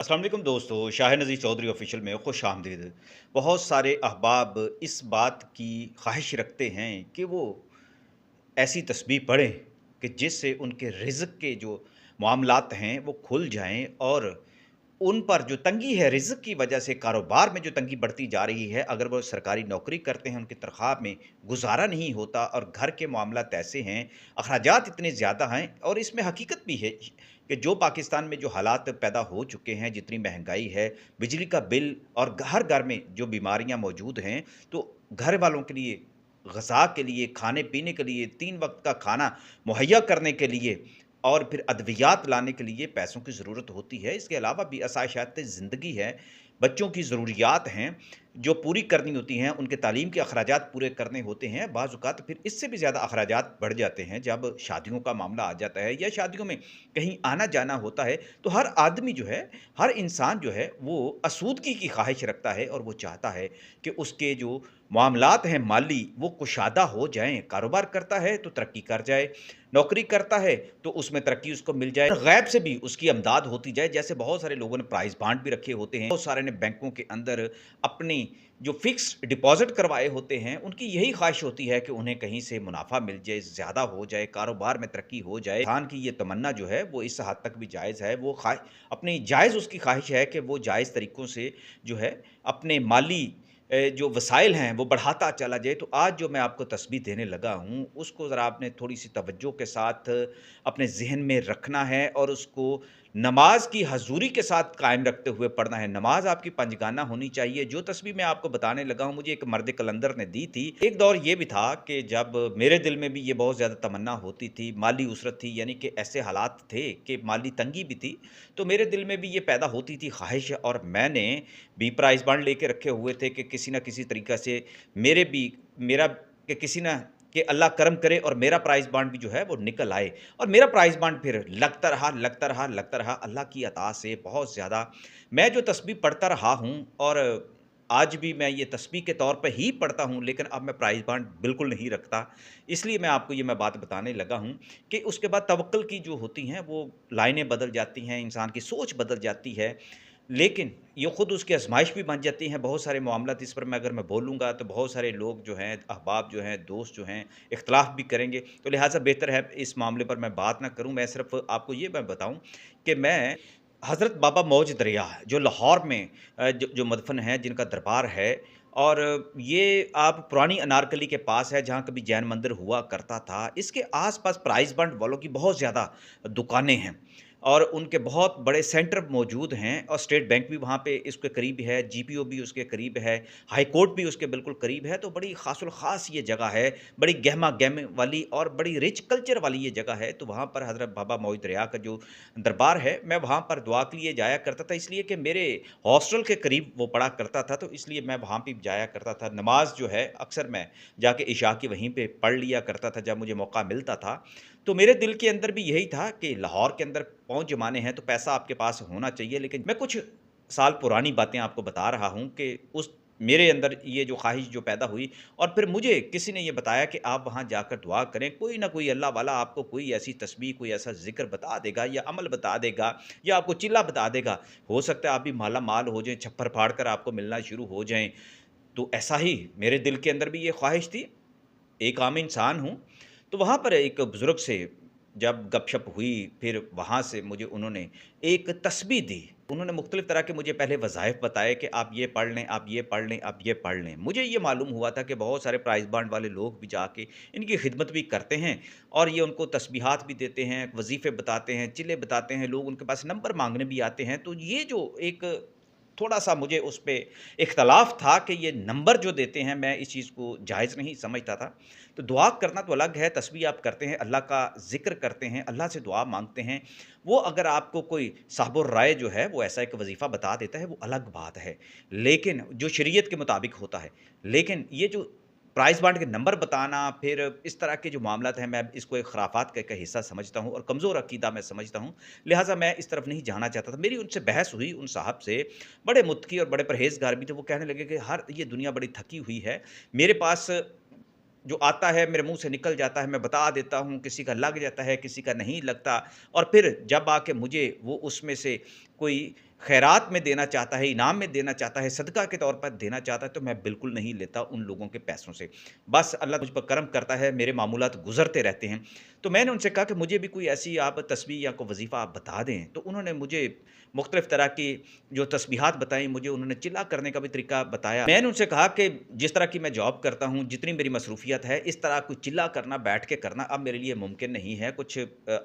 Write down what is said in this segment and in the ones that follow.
अस्सलाम वालेकुम दोस्तों, शाह नज़ीर चौधरी ऑफिशियल में खुश आमदीद। बहुत सारे अहबाब इस बात की ख्वाहिश रखते हैं कि वो ऐसी तस्बीह पढ़ें कि जिससे उनके रिज़्क के जो मामलात हैं वो खुल जाएँ और उन पर जो तंगी है रिज़्क की वजह से कारोबार में जो तंगी बढ़ती जा रही है, अगर वो सरकारी नौकरी करते हैं, उनकी तनख्वाह में गुज़ारा नहीं होता और घर के मामलात ऐसे हैं, अखराजात इतने ज़्यादा हैं और इसमें हकीकत भी है कि जो पाकिस्तान में जो हालात पैदा हो चुके हैं, जितनी महँगाई है, बिजली का बिल और हर घर में जो बीमारियाँ मौजूद हैं, तो घर वालों के लिए, ग़िज़ा के लिए, खाने-पीने के लिए, 3 वक़्त का खाना मुहैया करने के लिए और फिर अद्वियात लाने के लिए पैसों की ज़रूरत होती है। इसके अलावा भी आसाइशात ज़िंदगी है, बच्चों की ज़रूरियात हैं, जो पूरी करनी होती हैं, उनके तालीम के अखराजात पूरे करने होते हैं। बाज़ औक़ात फिर इससे भी ज़्यादा अखराजात बढ़ जाते हैं, जब शादियों का मामला आ जाता है या शादियों में कहीं आना-जाना होता है, तो हर आदमी जो है, हर इंसान जो है, वो आसूदगी की ख़्वाहिश रखता है और वो चाहता है कि उसके जो मामलात हैं माली, वो कुशादा हो जाएँ। कारोबार करता है, तो तरक्की कर जाए, नौकरी करता है, तो उसमें तरक्की उसको मिल जाए। गैब से भी उसकी अमदाद होती जाए, जैसे बहुत सारे लोगों ने प्राइज़ बॉन्ड भी रखे होते हैं, बहुत सारे ने बैंकों के अंदर अपनी जो फ़िक्स्ड डिपॉज़िट करवाए होते हैं, उनकी यही ख़्वाहिश होती है कि उन्हें कहीं से मुनाफ़ा मिल जाए, ज़्यादा हो जाए, कारोबार में तरक्की हो जाए। इंसान की ये तमन्ना जो है, वो इस हद तक भी जायज़ है। वो अपनी जायज़ उसकी ख़्वाहिश है कि वो जायज़ तरीकों से जो है, अपने माली जो वसाइल हैं, वो बढ़ाता चला जाए। तो आज जो मैं आपको तस्बीह देने लगा हूँ, उसको ज़रा आपने थोड़ी-सी तवज्जो के साथ अपने ज़हन में रखना है और उसको नमाज़ की हज़ूरी के साथ कायम रखते हुए पढ़ना है। नमाज़ आपकी पंजगाना होनी चाहिए। जो तस्बीह मैं आपको बताने लगा हूँ, मुझे एक मर्द कलंदर ने दी थी। एक दौर ये भी था कि जब मेरे दिल में भी ये बहुत ज़्यादा तमन्ना होती थी, माली उसरत थी, यानी कि ऐसे हालात थे कि माली तंगी भी थी, तो मेरे दिल में भी ये पैदा होती थी ख्वाहिश और मैंने भी प्राइज़ बॉन्ड लेके रखे हुए थे कि किसी न किसी तरीक़ा से मेरा कि किसी न कि अल्लाह करम करे और मेरा प्राइज़ बॉन्ड भी जो है वो निकल आए और मेरा प्राइज़ बॉन्ड फिर लगता रहा, लगता रहा, लगता रहा। अल्लाह की अता से बहुत ज़्यादा मैं जो तस्बीह पढ़ता रहा हूँ और आज भी मैं ये तस्बीह के तौर पे ही पढ़ता हूँ, लेकिन अब मैं प्राइज़ बॉन्ड बिल्कुल नहीं रखता। इसलिए मैं आपको ये बात बताने लगा हूँ कि उसके बाद तवक्कुल की जो होती हैं, वो लाइनें बदल जाती हैं, इंसान की सोच बदल जाती है। लेकिन ये खुद उसकी आज़माइश भी बन जाती हैं, बहुत सारे मामलात इस पर अगर मैं बोलूँगा तो बहुत सारे लोग जो हैं, अहबाब जो हैं, दोस्त जो हैं, इख्तिलाफ़ भी करेंगे। तो लिहाज़ा बेहतर है इस मामले पर मैं बात ना करूँ, मैं सिर्फ़ आपको ये मैं बताऊँ कि मैं हज़रत बाबा मौज दरिया जो लाहौर में जो मदफ़न है, जिनका दरबार है और ये आप पुरानी अनारकली के पास है, जहाँ कभी जैन मंदिर हुआ करता था। इसके आस-पास प्राइज़ बॉन्ड वालों की बहुत ज़्यादा दुकानें हैं और उनके बहुत बड़े सेंटर मौजूद हैं और स्टेट बैंक भी वहाँ पे इसके करीब है, जीपीओ भी उसके करीब है, हाई कोर्ट भी उसके बिल्कुल करीब है, तो बड़ी ख़ासुल ख़ास ये जगह है, बड़ी गहमा-गहमी वाली और बड़ी रिच कल्चर वाली ये जगह है। तो वहाँ पर हज़रत बाबा मौज दरिया का जो दरबार है, मैं वहाँ पर दुआ के लिए जाया करता था, इसलिए कि मेरे हॉस्टल के करीब वो पड़ा करता था, तो इसलिए मैं वहाँ पे जाया करता था। नमाज़ जो है अक्सर मैं जाके इशा की वहीं पे पढ़ लिया करता था, जब मुझे मौका मिलता था। तो मेरे दिल के अंदर भी यही था कि लाहौर के अंदर पहुँच जमाने हैं, तो पैसा आपके पास होना चाहिए। लेकिन मैं कुछ साल पुरानी बातें आपको बता रहा हूँ कि उस मेरे अंदर ये जो ख़्वाहिश जो पैदा हुई और फिर मुझे किसी ने ये बताया कि आप वहाँ जाकर दुआ करें, कोई ना कोई अल्लाह वाला आपको कोई ऐसी तस्बीह, कोई ऐसा ज़िक्र बता देगा या अमल बता देगा या आपको चिल्ला बता देगा। हो सकता है आप भी माला-माल हो जाएँ, छप्पर फाड़ कर आपको मिलना शुरू हो जाएँ। तो ऐसा ही मेरे दिल के अंदर भी ये ख़्वाहिश थी, एक आम इंसान हूँ। तो वहाँ पर एक बुज़ुर्ग से जब गपशप हुई, फिर वहाँ से मुझे उन्होंने एक तस्बीह दी। उन्होंने मुख्तलिफ़ तरह के मुझे पहले वज़ाइफ़ बताए कि आप ये पढ़ लें, आप ये पढ़ लें, आप ये पढ़ लें। मुझे ये मालूम हुआ था कि बहुत सारे प्राइज़ बॉन्ड वाले लोग भी जाके इनकी खिदमत भी करते हैं और ये उनको तस्बीहात भी देते हैं, वज़ीफ़े बताते हैं, चिल्ले बताते हैं, लोग उनके पास नंबर माँगने भी आते हैं। तो ये जो एक थोड़ा-सा मुझे उस पे इख्तलाफ था कि ये नंबर जो देते हैं, मैं इस चीज़ को जायज़ नहीं समझता था। तो दुआ करना तो अलग है, तस्बीह आप करते हैं, अल्लाह का ज़िक्र करते हैं, अल्लाह से दुआ माँगते हैं। वो अगर आपको कोई साहिबुर राय जो है, वो ऐसा एक वज़ीफ़ा बता देता है, वो अलग बात है। लेकिन जो शरीयत के मुताबिक होता है। लेकिन ये जो प्राइज़ बॉन्ड के नंबर बताना, फिर इस तरह के जो मामलात हैं, मैं इसको एक खुराफ़ात का एक हिस्सा समझता हूँ और कमज़ोर अक़ीदा मैं समझता हूँ। लिहाज़ा मैं इस तरफ नहीं जाना चाहता था। मेरी उनसे बहस हुई उन साहब से, बड़े मुत्तकी और बड़े परहेज़गार भी थे। वो कहने लगे कि हर ये दुनिया बड़ी थकी हुई है। मेरे पास जो आता है मेरे मुँह से निकल जाता है, मैं बता देता हूँ, किसी का लग जाता है, किसी का नहीं लगता और फिर जब आके मुझे वो उसमें से कोई खैरात में देना चाहता है, इनाम में देना चाहता है, सदका के तौर पर देना चाहता है, तो मैं बिल्कुल नहीं लेता उन लोगों के पैसों से। बस अल्लाह मुझ पर करम करता है, मेरे मामूलात गुज़रते रहते हैं। तो मैंने उनसे कहा कि मुझे भी कोई ऐसी आप तस्बीह या कोई वज़ीफ़ा आप बता दें। तो उन्होंने मुझे मुख्तलिफ़ तरह की जो तस्बीहात बताई, मुझे उन्होंने चिल्ला करने का भी तरीका बताया। मैंने उनसे कहा कि जिस तरह की मैं जॉब करता हूँ, जितनी मेरी मसरूफ़ियत है, इस तरह कोई चिल्ला करना, बैठ के करना अब मेरे लिए मुमकिन नहीं है। कुछ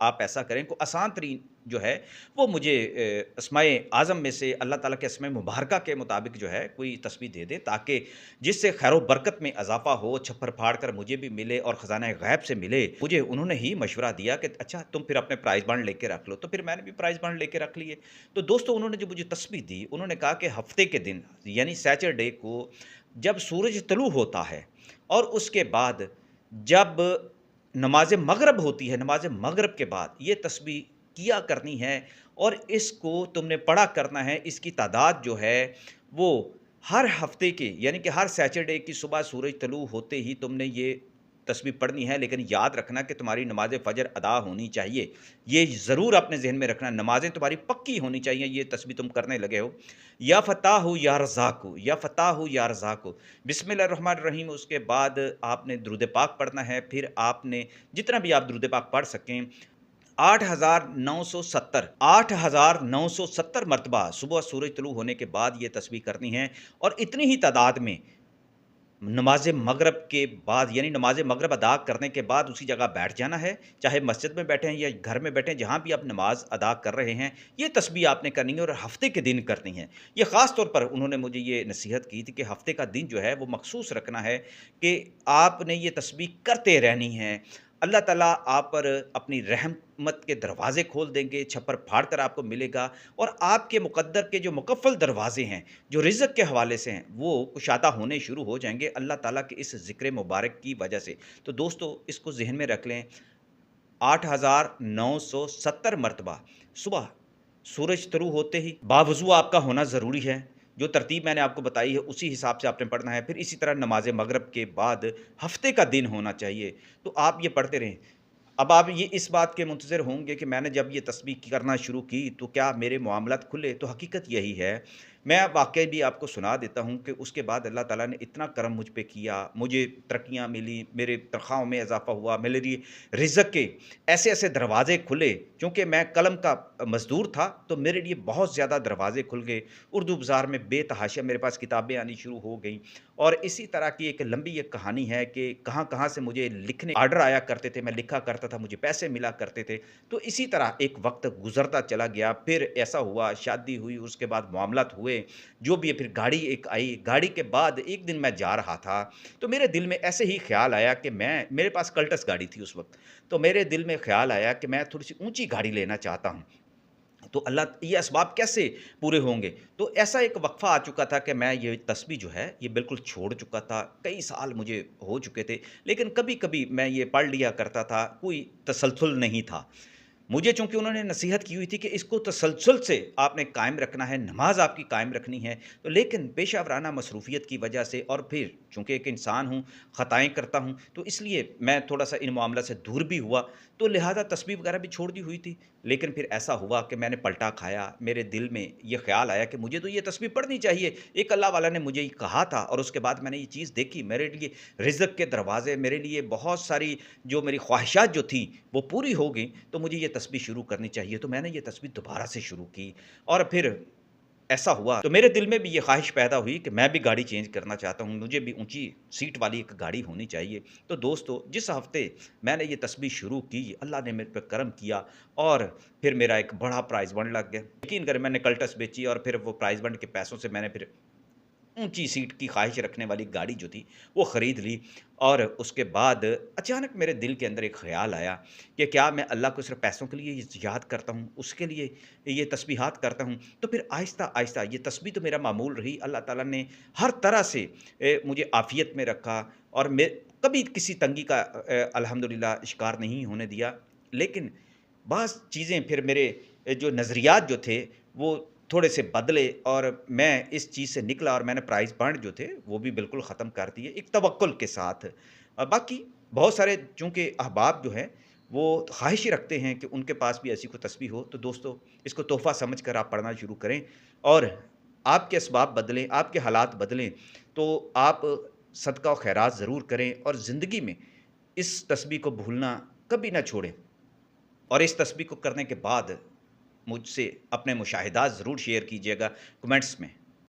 आप ऐसा करें, कोई आसान तरीन जो है वो मुझे अस्माए आज़म में से अल्लाह ताला के अस्माए मुबारका के मुताबिक जो है कोई तस्बीह दे दें, ताकि जिससे खैर बरकत में इज़ाफ़ा हो, छप्पर फाड़ कर मुझे भी मिले और ख़ज़ाना गैब से मिले। मुझे उन्होंने ही मशवरा दिया कि अच्छा तुम फिर अपने प्राइज़ बॉन्ड लेके रख लो, तो फिर मैंने भी प्राइज़ बॉन्ड लेके रख लिए। तो दोस्तों उन्होंने जो मुझे तस्बीह दी, उन्होंने कहा कि हफ़्ते के दिन यानी सैटरडे को जब सूरज तलू होता है और उसके बाद जब नमाज़ मग़रिब होती है, नमाज़ मग़रिब के बाद ये तस्बीह किया करनी है और इसको तुमने पढ़ा करना है। इसकी तादाद जो है वो हर हफ़्ते के यानी कि हर सैटरडे की सुबह सूरज तलू होते ही तुमने ये तस्बीह पढ़नी है, लेकिन याद रखना कि तुम्हारी नमाज़ फ़जर अदा होनी चाहिए। ये ज़रूर अपने ज़हन में रखना, नमाज़ें तुम्हारी पक्की होनी चाहिए, ये तस्बीह तुम करने लगे हो। या फ़त्ताहु या रज़्ज़ाक़ु, या फ़त्ताहु या रज़्ज़ाक़ु, बिस्मिल्लाहिर्रहमानिर्रहीम, उसके बाद आपने दुरूद पाक पढ़ना है। फिर आपने जितना भी आप दुरूद पाक पढ़ सकें 8,970 मरतबा सुबह सूरज तुलू होने के बाद ये तस्बीह करनी है और इतनी ही तादाद में नमाज़ मग़रिब के बाद यानी नमाज़ मग़रिब अदा करने के बाद उसी जगह बैठ जाना है, चाहे मस्जिद में बैठे हैं या घर में बैठे हैं, जहाँ भी आप नमाज़ अदा कर रहे हैं, ये तस्बीह आपने करनी है और हफ़्ते के दिन करनी है। ये ख़ास तौर पर उन्होंने मुझे ये नसीहत की थी कि हफ़्ते का दिन जो है वो मख़सूस रखना है कि आपने ये तस्बीह करते रहनी है। अल्लाह ताला आप पर अपनी रहमत के दरवाज़े खोल देंगे, छप्पर फाड़ कर आपको मिलेगा और आपके मुक़द्दर के जो मुकफ़्फ़ल दरवाज़े हैं, जो रिज़्क़ के हवाले से हैं, वो कुशादा होने शुरू हो जाएँगे अल्लाह ताला के इस ज़िक्र मुबारक की वजह से। तो दोस्तों इसको ज़हन में रख लें, 8,970 मरतबा सुबह सूरज तुलू होते ही बावज़ू आपका होना ज़रूरी है। जो तरतीब मैंने आपको बताई है उसी हिसाब से आपने पढ़ना है। फिर इसी तरह नमाज़ मग़रिब के बाद हफ़्ते का दिन होना चाहिए। तो आप ये पढ़ते रहें। अब आप ये इस बात के मुंतज़िर होंगे कि मैंने जब ये तस्बीह करना शुरू की तो क्या मेरे मामलात खुले? तो हकीकत यही है। मैं वाक़या भी आपको सुना देता हूँ कि उसके बाद अल्लाह ताला ने इतना करम मुझ पे किया, मुझे तरक्कियाँ मिली, मेरे तनख़्वाहों में इज़ाफ़ा हुआ, मेरे लिए रिज़्क़ के ऐसे-ऐसे दरवाज़े खुले। चूँकि मैं कलम का मज़दूर था, तो मेरे लिए बहुत ज़्यादा दरवाज़े खुल गए। उर्दू बाज़ार में बेतहाशा मेरे पास किताबें आनी शुरू हो गईं और इसी तरह की एक लंबी एक कहानी है कि कहाँ-कहाँ से मुझे लिखने ऑर्डर आया करते थे, मैं लिखा करता था, मुझे पैसे मिला करते थे। तो इसी तरह एक वक़्त गुज़रता चला गया, फिर ऐसा हुआ, शादी हुई, उसके बाद मामलात हुए, जो भी है, फिर गाड़ी एक आई, गाड़ी के बाद एक दिन मैं जा रहा था, तो मेरे दिल में ऐसे ही ख़्याल आया कि मेरे पास कल्टस गाड़ी थी उस वक़्त, तो मेरे दिल में ख़्याल आया कि मैं थोड़ी-सी ऊँची गाड़ी लेना चाहता हूँ। तो अल्लाह ये असबाब कैसे पूरे होंगे? तो ऐसा एक वक़्फ़ा आ चुका था कि मैं ये तस्बीह जो है, ये बिल्कुल छोड़ चुका था। कई साल मुझे हो चुके थे, लेकिन कभी-कभी मैं ये पढ़ लिया करता था, कोई तसलसल नहीं था। मुझे चूँकि उन्होंने नसीहत की हुई थी कि इसको तसलसल से आपने कायम रखना है, नमाज़ आपकी कायम रखनी है। तो लेकिन पेशा-वराना मसरूफ़ियत की वजह से और फिर चूँकि एक इंसान हूँ, ख़ताएँ करता हूँ, तो इसलिए मैं थोड़ा-सा इन मामला से दूर भी हुआ, तो लिहाज़ा तस्बीह वगैरह भी छोड़ दी हुई थी। लेकिन फिर ऐसा हुआ कि मैंने पलटा खाया, मेरे दिल में ये ख़्याल आया कि मुझे तो ये तस्बीह पढ़नी चाहिए। एक अल्लाह वाला ने मुझे ये कहा था और उसके बाद मैंने ये चीज़ देखी, मेरे लिए रिज़्क़ के दरवाज़े, मेरे लिए बहुत सारी जो मेरी ख़्वाहिशात जो थी, वो पूरी हो गई, तो मुझे ये तस्बीह शुरू करनी चाहिए। तो मैंने ये तस्बीह दोबारा से शुरू की और फिर ऐसा हुआ, तो मेरे दिल में भी ये ख़्वाहिश पैदा हुई कि मैं भी गाड़ी चेंज करना चाहता हूँ, मुझे भी ऊँची सीट वाली एक गाड़ी होनी चाहिए। तो दोस्तों, जिस हफ़्ते मैंने ये तस्बीह शुरू की, अल्लाह ने मेरे पे करम किया और फिर मेरा एक बड़ा प्राइज़ बन लग गया। यकीन करें, मैंने कल्टस बेची और फिर वो प्राइज़ बंड के पैसों से मैंने फिर ऊँची सीट की ख़्वाहिश रखने वाली गाड़ी जो थी, वो ख़रीद ली और उसके बाद अचानक मेरे दिल के अंदर एक ख़्याल आया कि क्या मैं अल्लाह को सिर्फ़ पैसों के लिए याद करता हूँ, उसके लिए ये तस्बीहात करता हूँ? तो फिर आहिस्ता-आहिस्ता ये तस्बीह तो मेरा मामूल रही, अल्लाह ताला ने हर तरह से मुझे आफ़ियत में रखा और मैं कभी किसी तंगी का अल्हम्दुलिल्लाह शिकार नहीं होने दिया। लेकिन बाज़ चीज़ें फिर मेरे जो नज़रियात जो थे, वो थोड़े से बदले और मैं इस चीज़ से निकला और मैंने प्राइज़ बॉन्ड जो थे, वो भी बिल्कुल ख़त्म कर दिए, एक तवक्कुल के साथ। बाकी बहुत सारे चूँकि अहबाब जो हैं, وہ خواہش ہی رکھتے ہیں کہ ان کے پاس بھی ایسی کوئی تسبیح ہو، تو دوستو اس کو تحفہ سمجھ کر آپ پڑھنا شروع کریں، اور آپ کے اسباب بدلیں، آپ کے حالات بدلیں، تو آپ صدقہ و خیرات ضرور کریں، اور زندگی میں اس تسبیح کو بھولنا کبھی نہ چھوڑیں، اور اس تسبیح کو کرنے کے بعد مجھ سے اپنے مشاہدات ضرور شیئر کیجیے گا کمنٹس میں۔